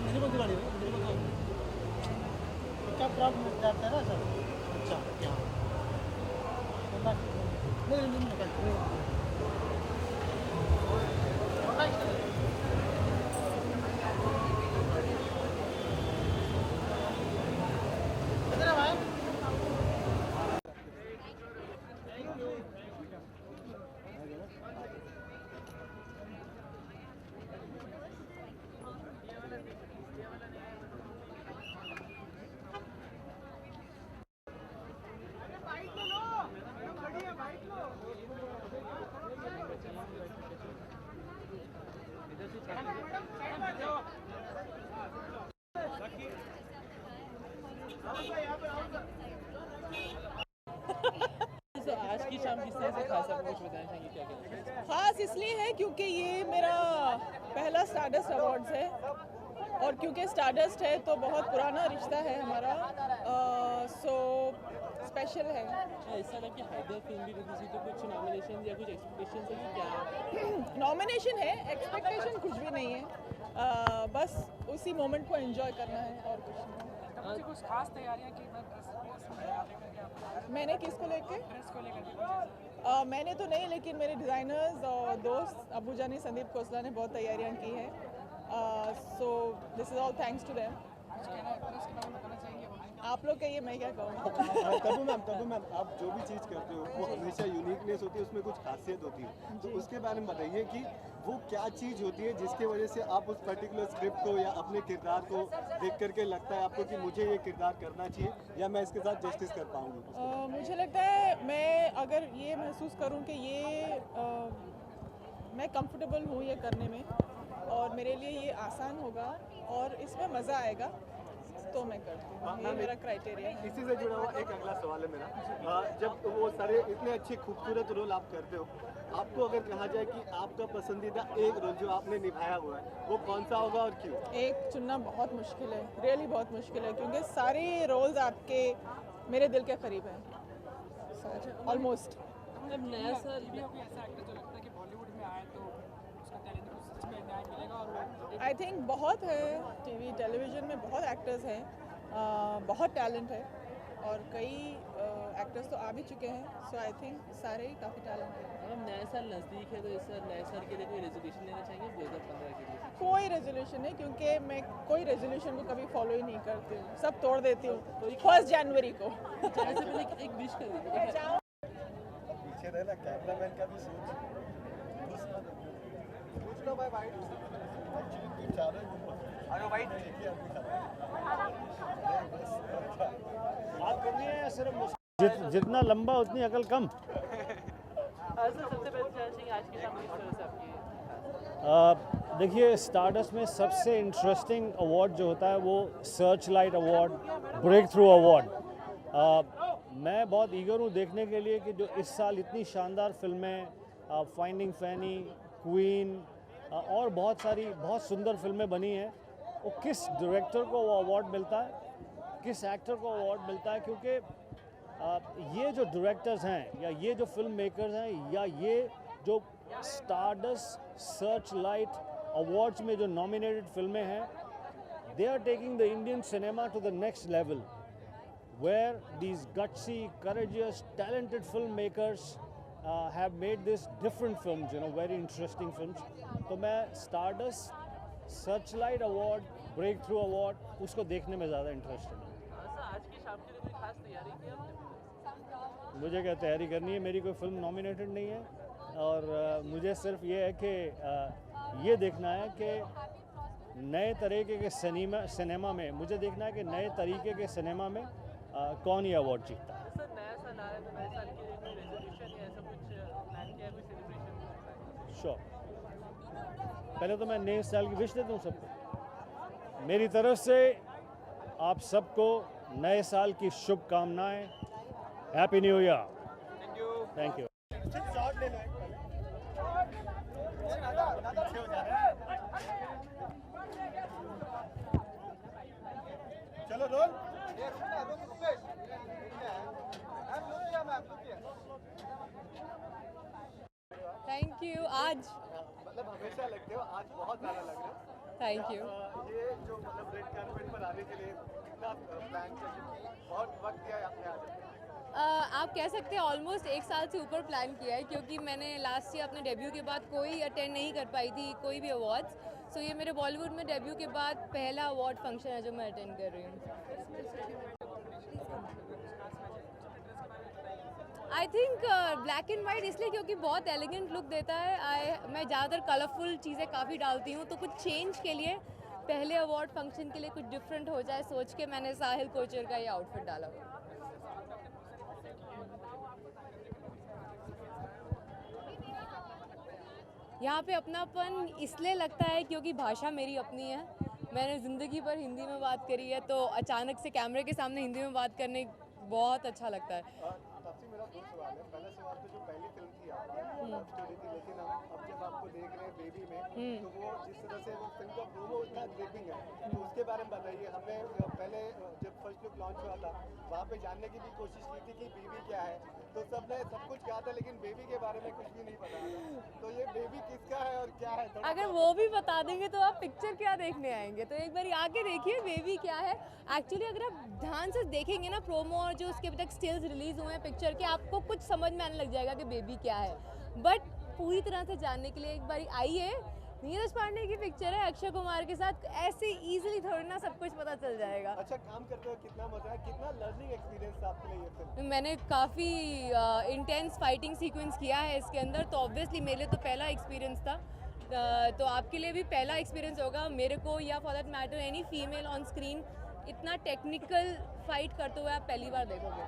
निर्बंध गाड़ी है, निर्बंध क्या प्रॉब्लम जाता है ना सर। अच्छा यहाँ नहीं नहीं निकल आज की शाम किस तरह से खास आपको कुछ बताना चाहेंगे, क्या क्या खास इसलिए है क्योंकि ये मेरा पहला स्टारडस्ट अवार्ड्स है और क्योंकि स्टारडस्ट है तो बहुत पुराना रिश्ता है हमारा, सो स्पेशल है। ऐसा लगा कि हैदर फिल्म भी रिलीज हुई तो कुछ नॉमिनेशन या कुछ एक्सपेक्टेशन है कि क्या नॉमिनेशन है, एक्सपेक्टेशन कुछ भी नहीं है, बस उसी मोमेंट को एंजॉय करना है और कुछ नहीं। कुछ खास तैयारियां की मैंने किसको लेके ड्रेस को लेकर मैंने तो नहीं, लेकिन मेरे डिज़ाइनर्स और दोस्त अबू जानी संदीप खोसला ने बहुत तैयारियां की हैं, so this is all thanks to them. आप लोग कहिए, मैं क्या कहूँ। तब्बू मैम आप जो भी चीज़ करते हो वो हमेशा यूनिकनेस होती है, उसमें कुछ खासियत होती है, तो उसके बारे में बताइए कि वो क्या चीज़ होती है जिसकी वजह से आप उस पर्टिकुलर स्क्रिप्ट को या अपने किरदार को देख करके लगता है आपको कि मुझे ये किरदार करना चाहिए या मैं इसके साथ जस्टिस कर पाऊँगी। मुझे लगता है मैं अगर ये महसूस करूँ कि ये मैं कंफर्टेबल हूँ ये करने में और मेरे लिए ये आसान होगा और इसमें मज़ा आएगा तो मैं करती हूँ, ये मेरा क्राइटेरिया है। इसी से जुड़ा हुआ एक अगला सवाल है मेरा, जब वो सारे इतने अच्छे खूबसूरत रोल आप करते हो, आपको अगर कहा जाए कि आपका पसंदीदा एक रोल जो आपने निभाया हुआ है वो कौन सा होगा और क्यों? एक चुनना बहुत मुश्किल है, रियली बहुत मुश्किल है, क्योंकि सारे रोल्स आपके मेरे दिल के करीब हैं ऑलमोस्ट। मतलब नया साल भी कोई ऐसा एक्टर जो लगता है कि बॉलीवुड में आए तो उसका टैलेंट को सच में न्याय मिलेगा और वो आई थिंक बहुत है, टीवी टेलीविजन में बहुत एक्टर्स हैं, बहुत टैलेंट है और कई एक्टर्स तो आ भी चुके हैं, सो आई थिंक सारे ही काफ़ी टैलेंट है। मतलब नया साल नज़दीक है तो इस साल नए साल के लिए कोई रेजोल्यूशन लेना चाहेंगे 2015 के लिए? कोई रेजोल्यूशन नहीं, क्योंकि मैं कोई रेजोल्यूशन को कभी फॉलो ही नहीं करती हूँ, सब तोड़ देती हूँ 1 जनवरी को। जाने से पहले एक विश कर दीजिए। पीछे रहना, कैमरामैन का भी सोच लो भाई बात करनी है या सिर्फ जितना लंबा उतनी अकल कम। सबसे पहले जानना चाहेंगे आज की शाम किस तरह से आपकी? देखिए, स्टारडस्ट में सबसे इंटरेस्टिंग अवार्ड जो होता है वो searchlight award, breakthrough award. मैं बहुत ईगर हूँ देखने के लिए कि जो इस साल इतनी शानदार फिल्में, फाइंडिंग फैनी, क्वीन और बहुत सारी बहुत सुंदर फिल्में बनी हैं, वो किस डायरेक्टर को वो अवार्ड मिलता है, किस एक्टर को अवार्ड मिलता है, क्योंकि ये जो डायरेक्टर्स हैं या ये जो फिल्म मेकर्स हैं या ये जो स्टारडस्ट, सर्चलाइट अवार्ड्स में जो नॉमिनेटेड फिल्में हैं, they are taking the Indian cinema to the next level, where these gutsy, courageous, talented filmmakers have made this different films, you know, very interesting films. तो मैं Stardust, searchlight award, breakthrough award उसको देखने में ज़्यादा interested हूँ। आज की शाम के लिए कोई खास तैयारी की आपने? मुझे क्या तैयारी करनी है, मेरी कोई फिल्म नॉमिनेटेड नहीं है, और मुझे सिर्फ ये है कि ये देखना है कि नए तरीके के सिनेमा में मुझे देखना है कि नए तरीके के सिनेमा में कौन ये अवार्ड जीतता है। सर नया साल आ रहा है तो नए साल के लिए कोई रेजोल्यूशन या ऐसा कुछ प्लान किया है, कोई सेलिब्रेशन? श्योर, पहले तो मैं नए साल की विश देता हूँ सबको। मेरी तरफ से आप सबको नए साल की शुभकामनाएं। Happy new year. Thank you. चलो रोल। Thank you. आज मतलब हमेशा लगते हो, आज बहुत ज़्यादा लग रहा है। Thank you. ये जो मतलब रेड कार्पेट पर आने के लिए कितना प्लान किया, बहुत वक्त दिया आपने आज? आप कह सकते हैं ऑलमोस्ट 1 साल से ऊपर प्लान किया है, क्योंकि मैंने लास्ट ईयर अपने डेब्यू के बाद कोई अटेंड नहीं कर पाई थी कोई भी अवार्ड्स। सो ये मेरे बॉलीवुड में डेब्यू के बाद पहला अवार्ड फंक्शन है जो मैं अटेंड कर रही हूँ। I think black and white इसलिए क्योंकि बहुत एलिगेंट लुक देता है। मैं ज़्यादातर कलरफुल चीज़ें काफ़ी डालती हूँ, तो कुछ चेंज के लिए पहले अवार्ड फंक्शन के लिए कुछ डिफरेंट हो जाए सोच के मैंने साहिल कोचर का ये आउटफिट डाला। यहाँ पे अपनापन इसलिए लगता है क्योंकि भाषा मेरी अपनी है। मैंने ज़िंदगी भर हिंदी में बात करी है, तो अचानक से कैमरे के सामने हिंदी में बात करने बहुत अच्छा लगता है। सबसे मेरा दो सवाल है। पहला सवाल तो जो पहली फिल्म थी आपकी लव स्टोरी थी, लेकिन अब जब आपको देख रहे हैं बेबी में, तो वो जिस तरह से वो फिल्म का प्रोमो इतना ग्रिपिंग है, तो उसके बारे में बताइए। हमने पहले जब फर्स्ट लुक लॉन्च हुआ था वहाँ पे जानने की भी कोशिश की थी कि बेबी क्या है, तो सबने सब कुछ कहा था, लेकिन बेबी के बारे में कुछ भी नहीं पता। तो ये बेबी किसका है और क्या है? अगर वो भी बता देंगे तो आप पिक्चर क्या देखने आएंगे? तो एक बार आके देखिए बेबी क्या है। एक्चुअली अगर आप ध्यान से देखेंगे ना प्रोमो और जो उसके अभी तक स्टिल्स रिलीज हुए हैं पिक्चर के, आपको कुछ समझ में आने लग जाएगा कि बेबी क्या है। बट पूरी तरह से जानने के लिए एक बार आइए, नीरज पांडे की पिक्चर है अक्षय कुमार के साथ, ऐसे इजीली थोड़ी ना सब कुछ पता चल जाएगा। अच्छा, काम करते हुए कितना मजा है, कितना लर्निंग एक्सपीरियंस था आपके लिए ये फिल्म? मैंने काफ़ी इंटेंस फाइटिंग सीक्वेंस किया है इसके अंदर, तो ऑब्वियसली मेरे लिए तो पहला एक्सपीरियंस था। तो आपके लिए भी पहला एक्सपीरियंस होगा। मेरे को या for that matter any female on screen इतना टेक्निकल फाइट करते हुए आप पहली बार देखोगे।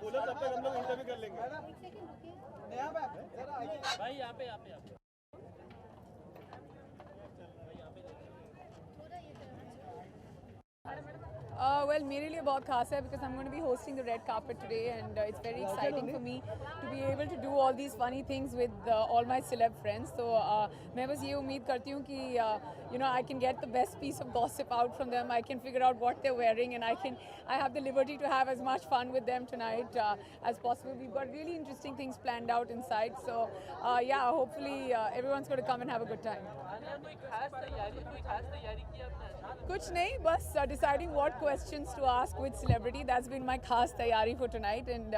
बोलो तब तक हम लोग इंटरव्यू कर लेंगे। भाई यहाँ पे Well, मेरे लिए बहुत खास है because I'm going to be hosting the red carpet today, and it's very exciting for me to be able to do all these funny things with all my celeb friends. So मैं बस ये उम्मीद करती हूँ कि you know I can get the best piece of gossip out from them. I can figure out what they're wearing, and I have the liberty to have as much fun with them tonight as possible. We've got really interesting things planned out inside. So yeah, hopefully everyone's going to come and have a good time. कोई खास तैयारी की आपने? कुछ नहीं, बस deciding what questions to ask with celebrity. That's been my khas tayari for tonight, and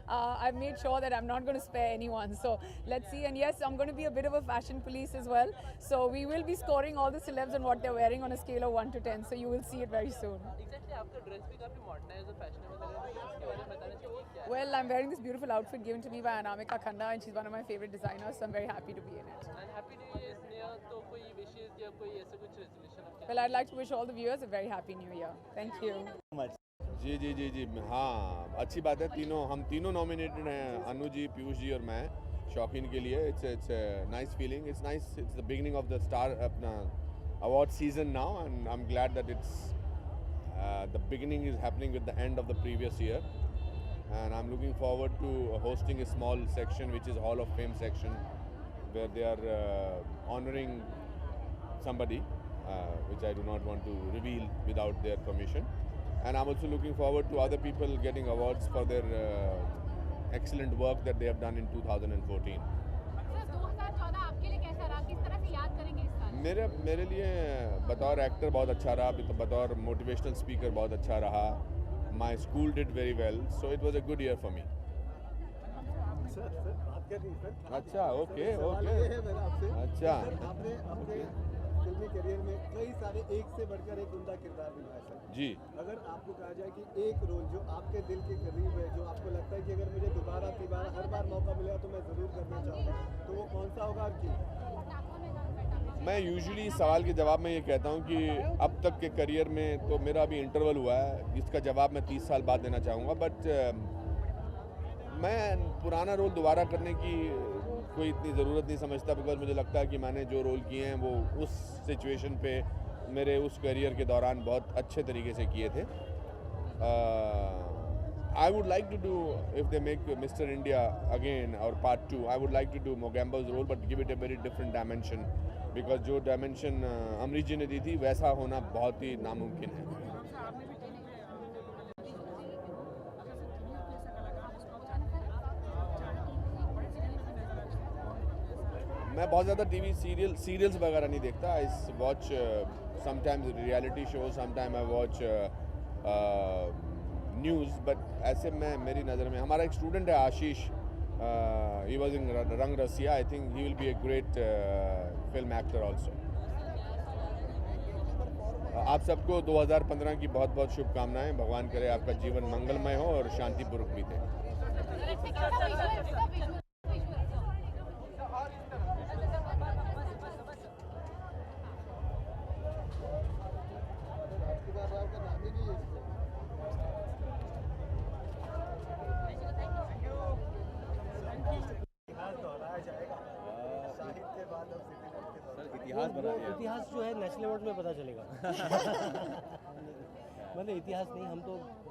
I've made sure that I'm not going to spare anyone. So let's see. And yes, I'm going to be a bit of a fashion police as well. So we will be scoring all the celebs and what they're wearing on a scale of 1 to 10. So you will see it very soon. Exactly, आपका dress भी काफी modernise और fashionable है, इसके बारे में बताना चाहिए क्या? Well, I'm wearing this beautiful outfit given to me by Anamika Khanda, and she's one of my favorite designers. So I'm very happy to be in it. And happy new year Sneha, तो कोई विशेष या कोई ऐसा कुछ resolution आपके? Well, I'd like to wish all the viewers a very happy new year. Thank you. जी हाँ, अच्छी बात है। हम तीनों नॉमिनेटेड हैं, अनु जी, पीयूष जी और मैं, शौकीन के लिए। It's nice feeling, it's the beginning of the star अपना award season now, and I am glad that it's the beginning is happening with the end of the previous year, and I am looking forward to hosting a small section which is hall of fame section, where they are honoring somebody which I do not want to reveal without their permission. And I'm also looking forward to other people getting awards for their excellent work that they have done in 2014. Sir 2014 आपके लिए कैसा रहा, किस तरह से याद करेंगे इस साल? मेरे लिए बतौर एक्टर बहुत अच्छा रहा, बतौर मोटिवेशनल स्पीकर बहुत अच्छा रहा. My school did very well, so it was a good year for me. Sir बात कर रही सर. अच्छा, ओके सवाल ओके. ये है मेरा आपसे. अच्छा. सर आपने अपने फिल्मी करियर में कई सारे एक से बढ़कर एक उम्दा किरदार निभाए सर. जी. अगर आपको कहा जाए कि एक रोल जो आपके दिल के करीब है, जो आपको लगता है कि अगर मुझे दोबारा तिबारा हर बार मौका मिलेगा तो मैं ज़रूर करना चाहूँगा, तो वो कौन सा होगा और क्यों? मैं यूजुअली सवाल के जवाब में ये कहता हूँ कि अब तक के करियर में तो मेरा अभी इंटरवल हुआ है, इसका जवाब मैं 30 साल बाद देना चाहूँगा. बट मैं पुराना रोल दोबारा करने की कोई इतनी ज़रूरत नहीं समझता, बिकॉज मुझे लगता है कि मैंने जो रोल किए हैं वो उस सिचुएशन पे मेरे उस करियर के दौरान बहुत अच्छे तरीके से किए थे. I would like to do, if they make Mr. India again or part 2, I would like to do Mogambo's role but give it a very different dimension, because जो dimension अमरीश जी ने दी थी वैसा होना बहुत ही नामुमकिन है. मैं बहुत ज़्यादा टीवी सीरियल्स वगैरह नहीं देखता. I watch sometimes reality show, sometime I watch news. But ऐसे में मेरी नज़र में हमारा एक स्टूडेंट है आशीष, ही was in Rang Rasiya. I think he will be a great film actor also. आप सबको 2015 की बहुत बहुत शुभकामनाएं. भगवान करे आपका जीवन मंगलमय हो और शांतिपूर्वक बीते. इतिहास जो है नेशनल अवार्ड में पता चलेगा. मतलब इतिहास नहीं,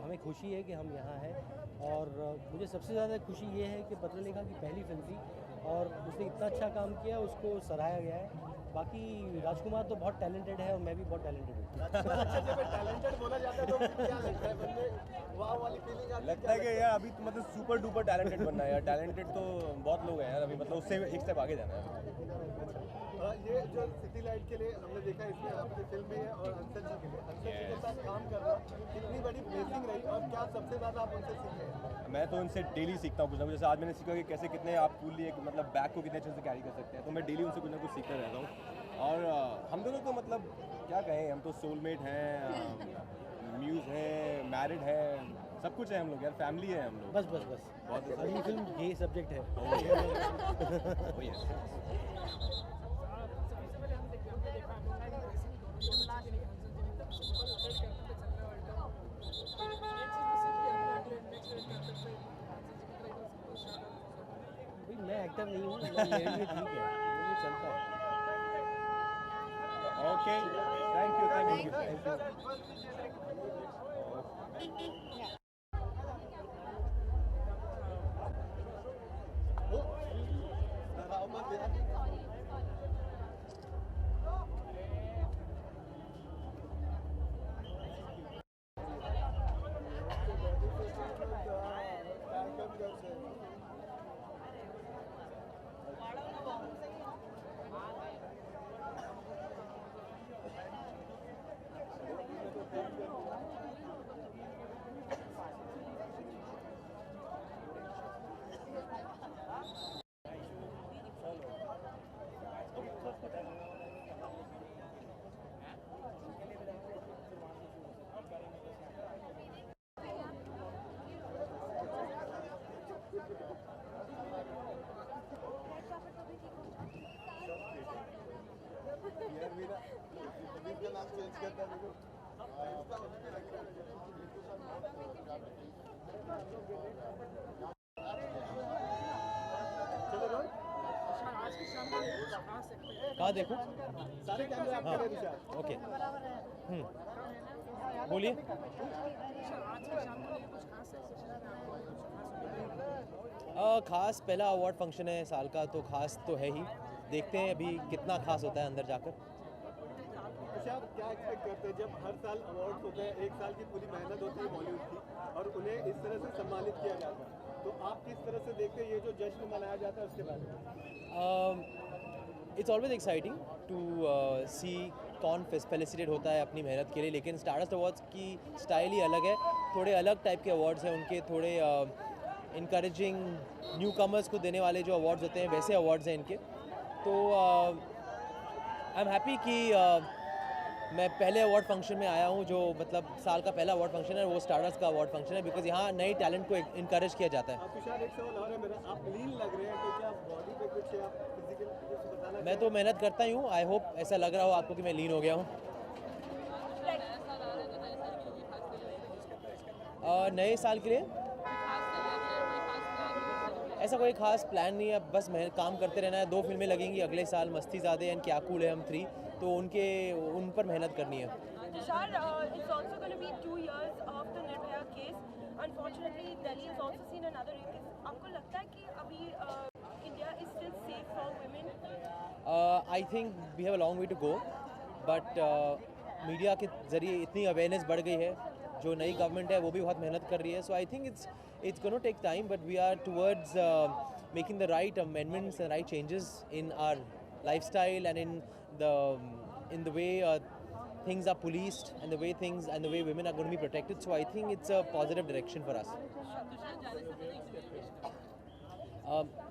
हमें खुशी है कि हम यहाँ हैं. और मुझे सबसे ज़्यादा खुशी ये है कि पत्रलेखा की पहली फिल्म थी और उसने इतना अच्छा काम किया, उसको सराहा गया है. बाकी राजकुमार तो बहुत टैलेंटेड है और मैं भी बहुत टैलेंटेड हूँ. टैलेंटेड बोला जाता है तो क्या लगता है बंदे वाह वाली फीलिंग आती है? लगता है कि यार अभी तो मतलब सुपर डुपर टैलेंटेड बनना है यार. टैलेंटेड तो बहुत लोग हैं यार अभी, मतलब उससे एक स्टेप आगे जाना है. ये जो सिटी लाइट के लिए हमने देखा, इसमें आपकी फिल्म भी है और अंशल जी के लिए, अंशल जी के साथ काम करना कितनी बड़ी ब्लेसिंग रही और क्या सबसे ज़्यादा आप उनसे सीखे हैं? मैं तो उनसे डेली सीखता हूँ कुछ ना कुछ. जैसे आज मैंने सीखा कि कैसे कितने आप फुल्ली एक मतलब बैग को कितने अच्छे से कैरी कर सकते हैं, तो मैं डेली उनसे कुछ ना कुछ सीखता रहता हूँ. और हम दोनों तो मतलब क्या कहें, हम तो सोलमेट हैं, म्यूज़ हैं, मैरिड हैं, सब कुछ है हम लोग यार. फैमिली है हम लोग. बस बहुत अगली फिल्म ये सब्जेक्ट है. मैं एक्टर नहीं हूँ, मेरे लिए ठीक है, मुझे चलता है. Okay, thank you. कहाँ देखूँ? सारे कैमरे आपके लिए विशाल. ओके. बोलिए. खास पहला अवार्ड फंक्शन है साल का, तो खास तो है ही. देखते हैं अभी कितना खास होता है अंदर जाकर. आप क्या एक्सपेक्ट करते हैं जब हर साल अवार्ड्स होते हैं, एक साल की पूरी मेहनत होती है बॉलीवुड की और उन्हें इस तरह से सम्मानित किया जाता है? तो आप किस तरह से देखते हैं ये जो जश्न मनाया जाता है उसके बारे में? इट्स ऑलवेज एक्साइटिंग टू सी कौन फेलिसिटेट होता है अपनी मेहनत के लिए, लेकिन स्टारडस्ट अवार्ड्स की स्टाइल ही अलग है, थोड़े अलग टाइप के अवार्ड्स हैं उनके, थोड़े इनकरेजिंग न्यू कमर्स को देने वाले जो अवार्ड्स होते हैं वैसे अवार्ड्स हैं इनके। तो आई एम हैप्पी कि मैं पहले अवार्ड फंक्शन में आया हूँ, जो मतलब साल का पहला अवार्ड फंक्शन है वो स्टारडस्ट का अवार्ड फंक्शन है, बिकॉज यहाँ नए टैलेंट को इनकरेज किया जाता है। तुषार, एक सवाल और है मेरा, आप लीन लग रहे हैं तो क्या बॉडी पे कुछ आप फिजिकल कुछ बताना? मैं तो मेहनत करता ही हूँ, आई होप ऐसा लग रहा हो आपको कि मैं लीन हो गया हूँ। नए साल के लिए ऐसा कोई खास प्लान नहीं है, बस काम करते रहना है। 2 फिल्में लगेंगी अगले साल, मस्ती ज़्यादा एंड क्या कूल है हम 3, तो उन पर मेहनत करनी है। Tushar, it's also going to be 2 years of the Nirbhaya case. Unfortunately, Delhi has also seen another rape case. आपको लगता है कि अभी India is still safe for women? I think we have a long way to go, but media के ज़रिए इतनी awareness बढ़ गई है, जो नई गवर्नमेंट है वो भी बहुत मेहनत कर रही है, so I think it's going to take time, but we are towards making the right amendments and right changes in our lifestyle and in the way things are policed and the way women are going to be protected. So I think it's a positive direction for us.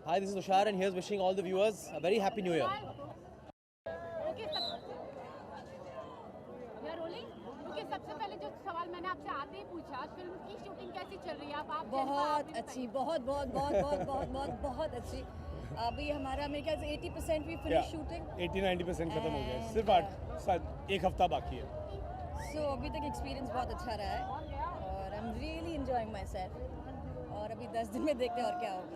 Hi, this is Tushar and here's wishing all the viewers a very happy new year. सबसे पहले जो सवाल मैंने आपसे आते ही पूछा, film की shooting कैसी चल रही है? आप बहुत अच्छी, बहुत अच्छी। अभी हमारा मेरे ख्याल से 80% भी फिनिश शूटिंग, 80-90% खत्म हो गया, सिर्फ 1 हफ्ता बाकी है। सो अभी तक एक्सपीरियंस बहुत अच्छा रहा है और I am really enjoying my self, और अभी 10 दिन में देखते हैं और क्या होगा।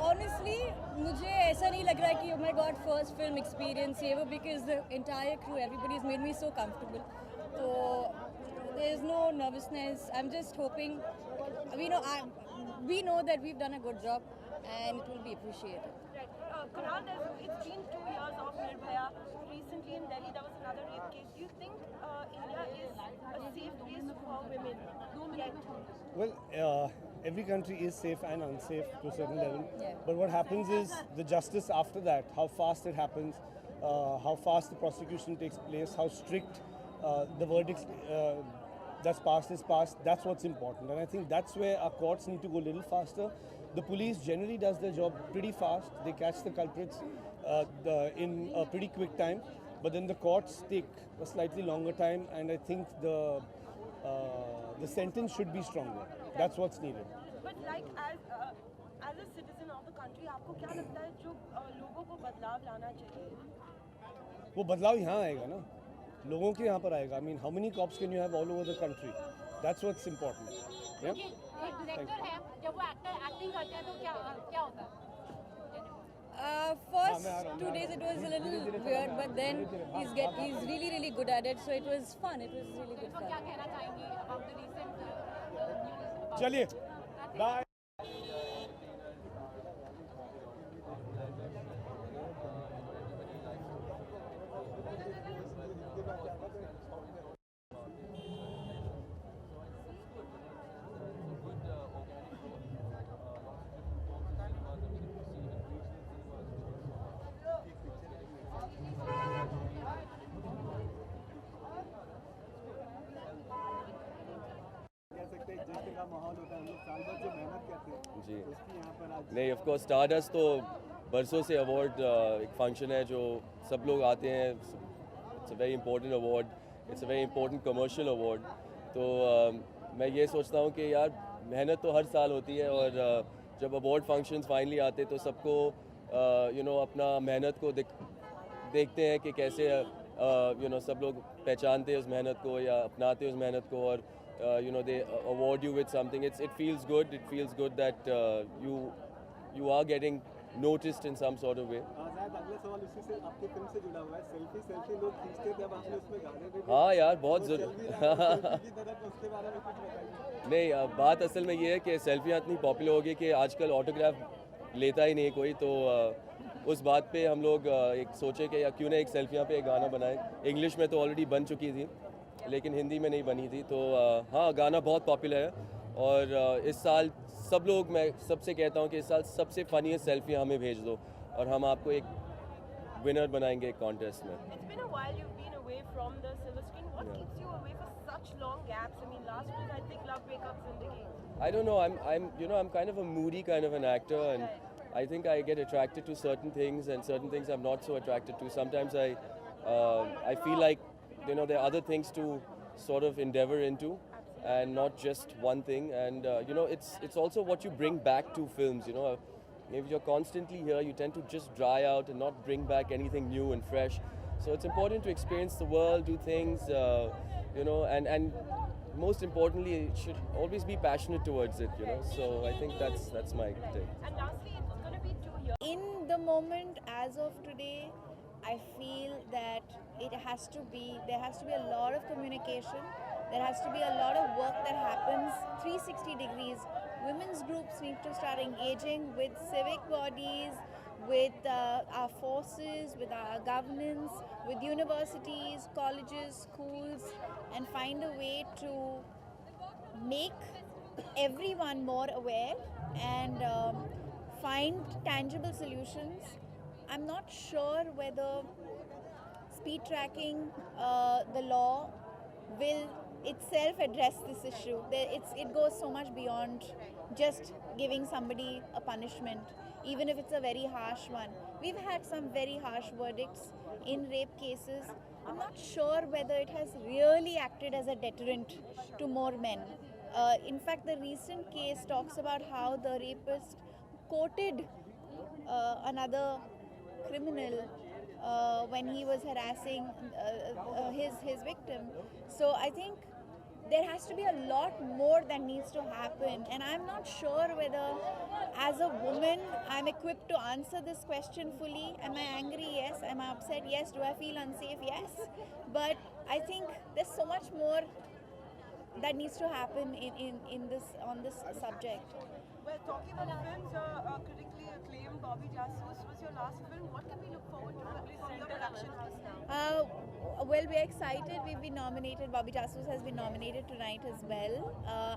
Honestly, मुझे ऐसा नहीं लग रहा है कि oh my god first film experience ये वो, because the entire crew, everybody has made me so comfortable, so there is no nervousness. I'm just hoping, we know that we've done a good job and it will be appreciated. Right. Kunal, it's been 2 years of Nirbhaya. Recently in Delhi there was another rape case. Do you think India is a safe place for women yet? Well, every country is safe and unsafe to a certain level. Yeah. But what happens is the justice after that, how fast it happens, how fast the prosecution takes place, how strict the verdict that's passed is passed, that's what's important. And I think that's where our courts need to go a little faster. The police generally does their job pretty fast. They catch the culprits in a pretty quick time. But then the courts take a slightly longer time, and I think the sentence should be stronger. That's what's needed. But like as a citizen of the country, आपको क्या लगता है जो लोगों को बदलाव लाना चाहिए? वो बदलाव यहाँ आएगा ना, लोगों के यहाँ पर आएगा. I mean, how many cops can you have all over the country? That's what's important. Yeah. एक डायरेक्टर है, जब वो एक्टिंग करते हैं तो क्या होता है? First 2 days it was a little weird, but then he's really good at it, so it was fun. It was really good fun. क्या कहना चाहेंगी about the recent news? चलिए, bye. जी नहीं, ऑफ कोर्स स्टारडस्ट तो बरसों से award एक function है जो सब लोग आते हैं. It's a very important award, it's a very important commercial award. तो मैं ये सोचता हूँ कि यार मेहनत तो हर साल होती है, और जब अवार्ड फंक्शंस फाइनली आते तो सबको अपना मेहनत को देखते हैं कि कैसे सब लोग पहचानते हैं उस मेहनत को या अपनाते हैं उस मेहनत को, और they award you with something. It feels good. It feels good that you are getting noticed in some sort of way. अगला सवाल उसी से आपकी फिल्म से जुड़ा हुआ है. सेल्फी लोग खींचते थे, अब आपने उसमें गाने भी. हाँ यार, बहुत ज़रूरी. उसके बारे में कुछ बताइए. नहीं, बात असल में ये है कि सेल्फियाँ इतनी पॉपुलर हो गई कि आजकल ऑटोग्राफ लेता ही नहीं कोई, तो उस बात पे हम लोग एक सोचे कि या क्यों ना एक सेल्फियाँ पे एक गाना बनाएं। इंग्लिश में तो ऑलरेडी बन चुकी थी लेकिन हिंदी में नहीं बनी थी, तो हाँ गाना बहुत पॉपुलर है और इस साल सब लोग, मैं सबसे कहता हूँ कि इस साल सबसे फनीस्ट सेल्फियाँ हमें भेज दो और हम आपको एक विनर बनाएंगे एक कॉन्टेस्ट में। It's been a while you've been away from the silver screen. What keeps you away for such long gaps? I mean, last was I think Love Breakup Zindagi. I don't know. I'm kind of a moody kind of an actor, and I think I get attracted to certain things, and certain things I'm not so attracted to. Sometimes I feel like there are other things to sort of endeavor into, and not just one thing. And it's also what you bring back to films. If you're constantly here, you tend to just dry out and not bring back anything new and fresh. So it's important to experience the world, do things, and most importantly, it should always be passionate towards it, So I think that's my take. And lastly, it's going to be 2 years. In the moment, as of today, I feel that there has to be a lot of communication. There has to be a lot of work that happens 360 degrees. Women's groups need to start engaging with civic bodies, with our forces, with our governance, with universities, colleges, schools, and find a way to make everyone more aware and find tangible solutions. I'm not sure whether speed tracking, the law, will itself address this issue. It goes so much beyond just giving somebody a punishment, even if it's a very harsh one. We've had some very harsh verdicts in rape cases. I'm not sure whether it has really acted as a deterrent to more men. In fact, the recent case talks about how the rapist quoted another criminal when he was harassing his victim. So I think there has to be a lot more that needs to happen, and I'm not sure whether as a woman I'm equipped to answer this question fully. Am I angry? Yes. Am I upset? Yes. Do I feel unsafe? Yes. But I think there's so much more that needs to happen on this subject. Well, talking about films, critically acclaimed Bobby Jasus was your last film. What can we look forward to from the production house now? Well, we're excited. We've been nominated. Bobby Jasus has been nominated tonight as well.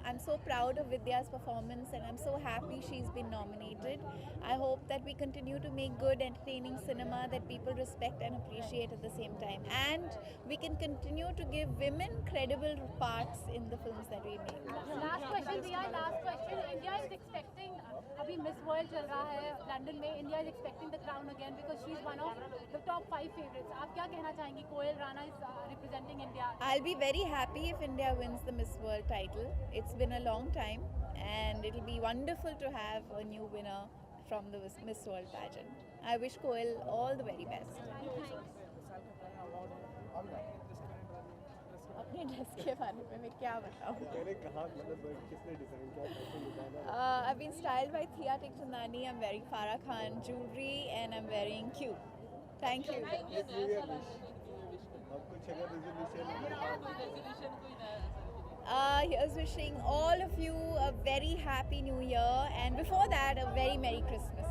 I'm so proud of Vidya's performance, and I'm so happy she's been nominated. I hope that we continue to make good, entertaining cinema that people respect and appreciate at the same time. And we can continue to give women credible parts in the films that we make. Last question, Riya, last question. India is expecting, अभी Miss World चल रहा है London में. India is expecting the crown again because she's one of the top 5 favorites. आप क्या कहना चाहेंगी? कोयल Rana is representing India. I'll be very happy if India wins the Miss World title. It's been a long time, and it'll be wonderful to have a new winner from the Miss World pageant. I wish Koel all the very best. अपने dress के बारे में मैं क्या बताऊँ? I've been styled by Thea Tikchandani. I'm wearing Farah Khan jewelry and I'm wearing Q. Thank you. Here's wishing all of you a very happy new year, and before that, a very Merry Christmas.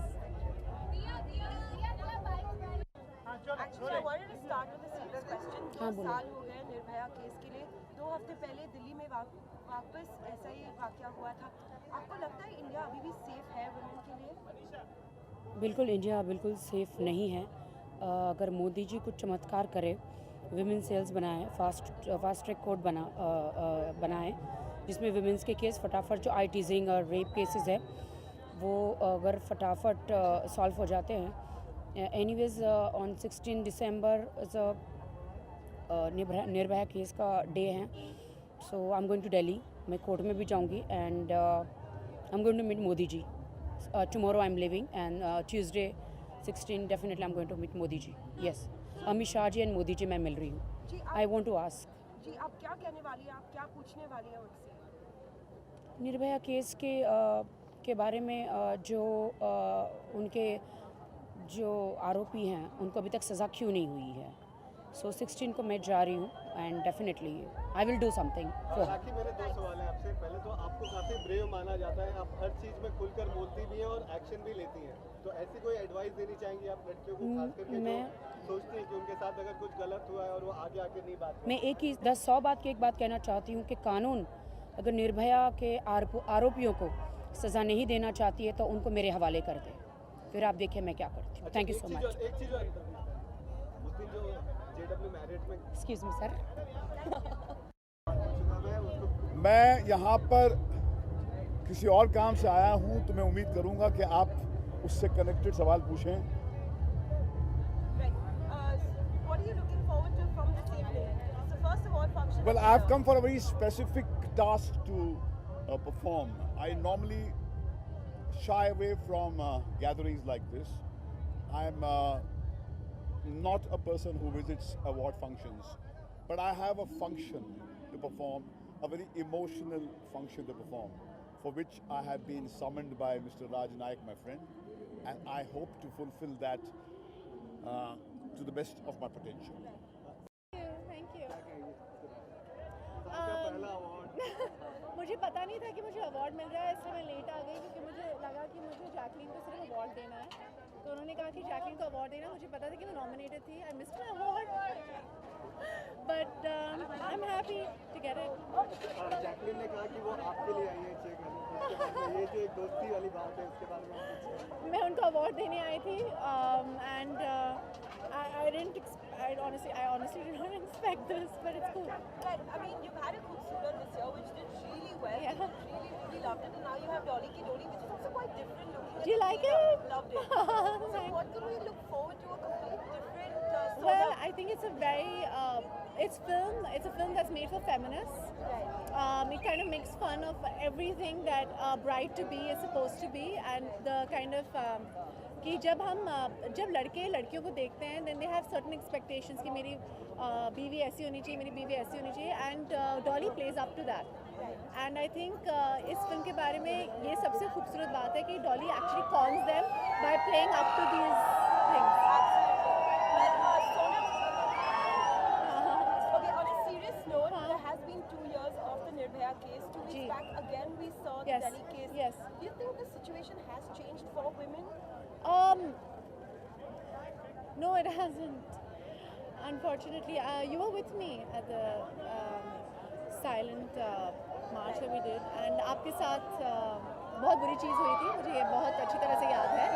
Actually, I wanted to start with a serious question. 2 साल हो गए Nirbhaya case के लिए. 2 हफ्ते पहले दिल्ली में वापस ऐसा ही वाकया हुआ था. आपको लगता है इंडिया अभी भी सेफ है वुमेन के लिए? बिल्कुल, इंडिया बिल्कुल सेफ नहीं है. अगर मोदी जी कुछ चमत्कार करे, विमेन सेल्स बनाए, फास्ट ट्रैक कोर्ट बनाए जिसमें विमेंस के केस फटाफट, जो आई टीजिंग और रेप केसेस है वो अगर फटाफट सॉल्व हो जाते हैं. एनीवेज ऑन 16 दिसंबर निर्भया केस का डे है. So I am going to Delhi. मैं कोर्ट में भी जाऊंगी and I am going to meet Modi ji. Tomorrow I am living and Tuesday 16 definitely I am going to meet Modi ji. Yes, Amit Shah ji and Modi ji मैं मिल रही हूँ. आई वॉन्ट टू आस्क जी, आप क्या कहने वाली हैं? आप क्या पूछने वाली हैं उनसे? निर्भया केस के बारे में उनके जो आरोपी हैं उनको अभी तक सज़ा क्यों नहीं हुई है. सो 16 को मैं जा रही हूँ and definitely I will do something for her. बाकी मेरे 2 सवाल हैं आपसे। पहले तो आपको काफ़ी ब्रेव माना जाता है, आप हर चीज़ में खुलकर बोलती भी हैं और एक्शन भी लेती हैं, तो ऐसी कोई एडवाइस देनी चाहेंगी आप लड़कियों को, खास करके जो सोचती हैं कि उनके साथ अगर कुछ गलत हुआ है और वो आगे आके नहीं बात मैं एक ही 10-100 बात की एक बात कहना चाहती हूँ कि कानून अगर निर्भया के आरोपियों को सज़ा नहीं देना चाहती है तो उनको मेरे हवाले कर दे, फिर आप देखिए मैं क्या करती हूँ। Thank you so much. एक चीज़ और, उस दिन जो JW मैरिज में एक्सक्यूज मी सर, मैं यहाँ पर किसी और काम से आया हूँ, तो मैं उम्मीद करूँगा कि आप उससे कनेक्टेड सवाल पूछें। Well, I've come for a very specific task to perform. I normally shy away from gatherings like this. I'm not a person who visits award functions, but I have a function to perform, a very emotional function to perform, for which I have been summoned by Mr. Raj Naik, my friend, and I hope to fulfill that to the best of my potential. Thank you. मुझे पता नहीं था कि मुझे award मिल रहा है, इसलिए मैं लेट आ गई क्योंकि मुझे लगा कि मुझे जैकलीन को सिर्फ अवार्ड देना है, तो उन्होंने कहा कि जैकलीन को अवार्ड देना। मुझे पता था कि मैं नॉमिनेटेड थी, I missed my award, but I am happy to get it. Jacqueline ने कहा कि वो आपके लिए आई है चेक करने, ये जो एक दोस्ती वाली बात है उसके बारे में मैं उनको अवार्ड देने आई थी, and I honestly did not expect this, but it's cool. But I mean, you've had a Khoobsurat this year, which did really well. Yeah. Really loved it, and now you have Dolly Ki Doli, which is also quite different looking. Do you like it? Loved it. So what can we look forward to? A complete different sort Well, of... I think it's a very it's a film that's made for feminists. It kind of makes fun of everything that a bride to be is supposed to be, and the kind of कि जब लड़के लड़कियों को देखते हैं then they have certain expectations कि मेरी बीवी ऐसी होनी चाहिए, मेरी बीवी ऐसी होनी चाहिए, and Dolly plays up to that. And I think इस फिल्म के बारे में ये सबसे खूबसूरत बात है कि Dolly actually calms them by playing up to these things. Okay, on a serious note, there has been 2 years of the Nirbhaya case. 2 weeks back, again we saw the Delhi case. Yes. Do you think the situation has changed for women? No, it hasn't. Unfortunately, you were with me at the silent march that we did, and आपके साथ बहुत बुरी चीज़ हुई थी, मुझे ये बहुत अच्छी तरह से याद है,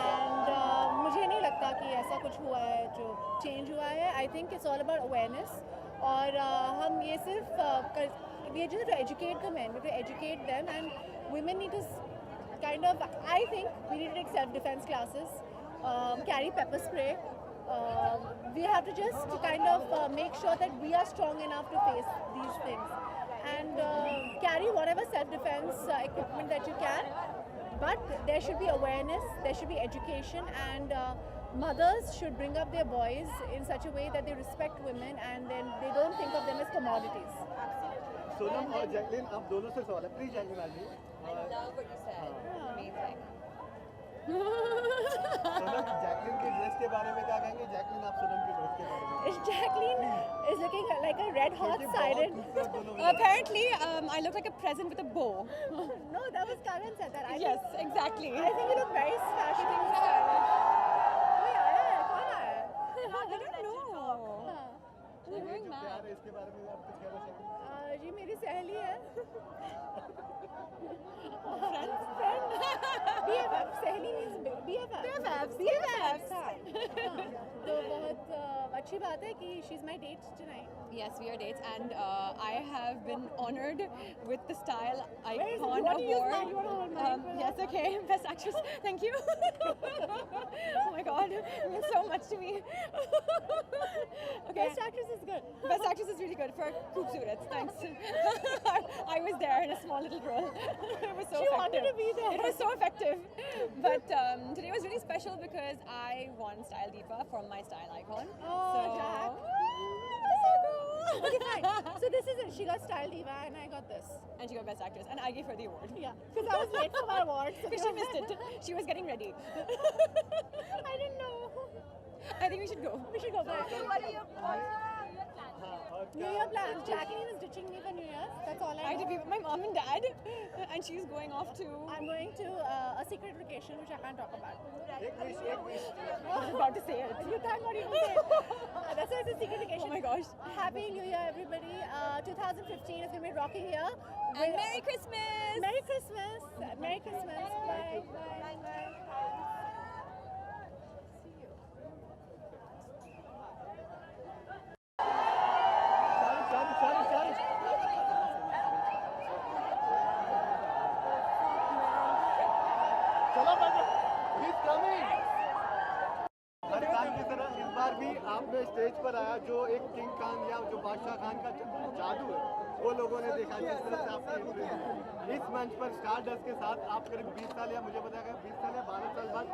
and मुझे नहीं लगता कि ऐसा कुछ हुआ है जो change हुआ है. I think it's all about awareness, और हम ये सिर्फ we just have to educate the men, we have to educate them, and women need to kind of, I think we need to take self-defense classes, carry pepper spray. We have to just kind of make sure that we are strong enough to face these things, and carry whatever self-defense equipment that you can. But there should be awareness, there should be education, and mothers should bring up their boys in such a way that they respect women and then they don't think of them as commodities. Sonam और Jacqueline, आप दोनों से सवाल है, please Jacqueline आ जाइए। I love what you said. Amazing. Sonam, Jacqueline की dress के बारे में क्या कहेंगे? जैकलीन, आप सोनम की ड्रेस के बारे में? Jacqueline is looking like a red hot siren. Apparently, I look like a present with a bow. No, that was Karan said that. Yes, exactly. I think you look very fashionable and stylish. कोई आया है? कौन आया है? I don't know. They're going mad. प्यार है, इसके बारे में आप कुछ कहना चाहेंगे? जी मेरी सहेली है। BFF, सहेली means BFF. तो बहुत अच्छी बात है कि she's my date tonight. Yes, we are dates, and I have been honored with the Style Where is it? Icon You want to use Award. mine? You want to hold mine? Yes, okay. Best Actress. Thank you. Oh my God, it means so much to me. Okay. Best actress is good. Best Actress is really good for Khoobsurat. Thanks. I was there in a small little role. It was so She effective. wanted to be there. It was so effective. But today was really special because I won Style Diva from my Style Icon. Oh, Jack. Okay, fine. So this is it. She got Style Diva and I got this. And she got Best Actress, and I gave her the award. Yeah, because I was late for my award. So Because she missed it. She was getting ready. I didn't know. I think we should go. We should go back. What are your plans? हाँ, और New Year plans. Jacqueline is ditching me for New Year's. That's all I did with my mom and dad, and she's going off to. I'm going to a secret location which I can't talk about. I was about to say it. You can't not even say it. That's why it's a secret location. Oh my gosh! Happy New Year, everybody. 2015 is going to be rocking here. And Merry Christmas. Merry Christmas. Merry Christmas. Bye. Bye. Bye. हर साल की तरह इस बार भी आपने stage पर आया जो एक किंग खान या जो बादशाह खान का जादू है वो लोगों ने देखा जिस तरह से आपकी एंट्री है। इस मंच पर स्टारडस्ट के साथ आप करीब 20 साल या मुझे बताया गया 20 साल या 12 साल बाद